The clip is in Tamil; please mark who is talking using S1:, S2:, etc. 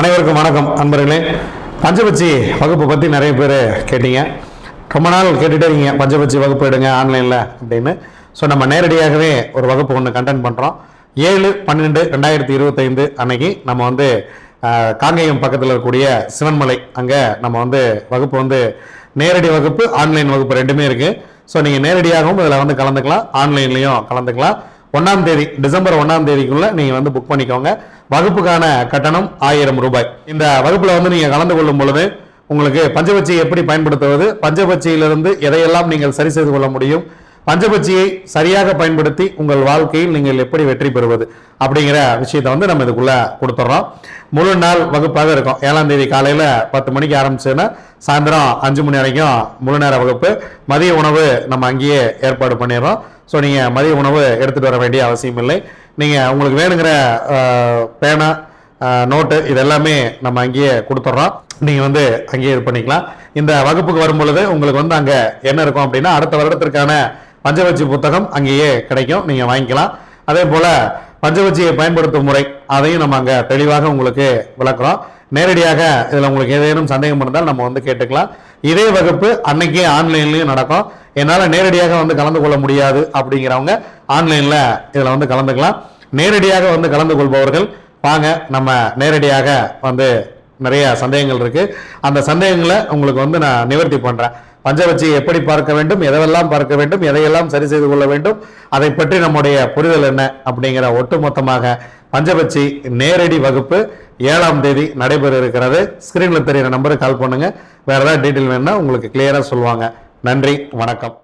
S1: அனைவருக்கும் வணக்கம் நண்பர்களே. பஞ்சபட்சி வகுப்பு பற்றி நிறைய பேர் கேட்டீங்க. ரொம்ப நாள் கேட்டுகிட்டே இருக்கீங்க, பஞ்சபட்சி வகுப்பு எடுங்க ஆன்லைனில் அப்படின்னு. ஸோ நம்ம நேரடியாகவே ஒரு வகுப்பு ஒன்று கண்டென்ட் பண்ணுறோம். 7/12/2025 அன்னைக்கு நம்ம வந்து காங்கேயம் பக்கத்தில் இருக்கக்கூடிய சிவன்மலை அங்கே நம்ம வகுப்பு நேரடி வகுப்பு ஆன்லைன் வகுப்பு ரெண்டுமே இருக்குது. ஸோ நீங்கள் நேரடியாகவும் இதில் கலந்துக்கலாம், ஆன்லைன்லேயும் கலந்துக்கலாம். 1ஆம் தேதி டிசம்பர் 1ஆம் தேதிக்குள்ள நீங்க புக் பண்ணிக்கோங்க. வகுப்புக்கான கட்டணம் 1000 ரூபாய். இந்த வகுப்புல நீங்க கலந்து கொள்ளும் பொழுது உங்களுக்கு பஞ்சபட்சியை எப்படி பயன்படுத்துவது, பஞ்சபட்சியிலிருந்து எதையெல்லாம் நீங்கள் சரி செய்து கொள்ள முடியும், பஞ்சபட்சியை சரியாக பயன்படுத்தி உங்கள் வாழ்க்கையில் நீங்கள் எப்படி வெற்றி பெறுவது அப்படிங்கிற விஷயத்தை நம்ம இதுக்குள்ள கொடுத்துட்றோம். முழு நாள் வகுப்பாக இருக்கும். 7ஆம் தேதி காலையில் 10 மணிக்கு ஆரம்பிச்சுன்னா சாயந்தரம் 5 மணி வரைக்கும் முழு நேர வகுப்பு. மதிய உணவு நம்ம அங்கேயே ஏற்பாடு பண்ணிடுறோம். ஸோ நீங்கள் மதிய உணவு எடுத்துகிட்டு வர வேண்டிய அவசியம் இல்லை. நீங்கள் உங்களுக்கு வேணுங்கிற பேனா, நோட்டு இதெல்லாமே நம்ம அங்கேயே கொடுத்துட்றோம். நீங்கள் அங்கேயே இது பண்ணிக்கலாம். இந்த வகுப்புக்கு வரும் பொழுது உங்களுக்கு அங்கே என்ன இருக்கும் அப்படின்னா, அடுத்த வருடத்திற்கான பஞ்சபட்சி புத்தகம் அங்கேயே கிடைக்கும், நீங்கள் வாங்கிக்கலாம். அதே போல் பஞ்சபட்சியை பயன்படுத்தும் முறை அதையும் நம்ம அங்கே தெளிவாக உங்களுக்கு விளக்குறோம். நேரடியாக இதில் உங்களுக்கு ஏதேனும் சந்தேகம் இருந்தால் நம்ம கேட்டுக்கலாம். இதே வகுப்பு அன்னைக்கே ஆன்லைன்லையும் நடக்கும். என்னால் நேரடியாக கலந்து கொள்ள முடியாது அப்படிங்கிறவங்க ஆன்லைனில் இதில் கலந்துக்கலாம். நேரடியாக கலந்து கொள்பவர்கள் வாங்க, நம்ம நேரடியாக நிறைய சந்தேகங்கள் இருக்கு. அந்த சந்தேகங்களை உங்களுக்கு நான் நிவர்த்தி பண்றேன். பஞ்சபட்சியை எப்படி பார்க்க வேண்டும், எதையெல்லாம் பார்க்க வேண்டும், எதையெல்லாம் சரி செய்து கொள்ள வேண்டும், அதை பற்றி நம்முடைய புரிதல் என்ன அப்படிங்கிற ஒட்டுமொத்தமாக பஞ்சபட்சி நேரடி வகுப்பு 7ஆம் தேதி நடைபெற இருக்கிறது. ஸ்கிரீன்ல தெரிகிற நம்பருக்கு கால் பண்ணுங்க. வேற ஏதாவது டீட்டெயில் வேணும்னா உங்களுக்கு கிளியரா சொல்லுவாங்க. நன்றி, வணக்கம்.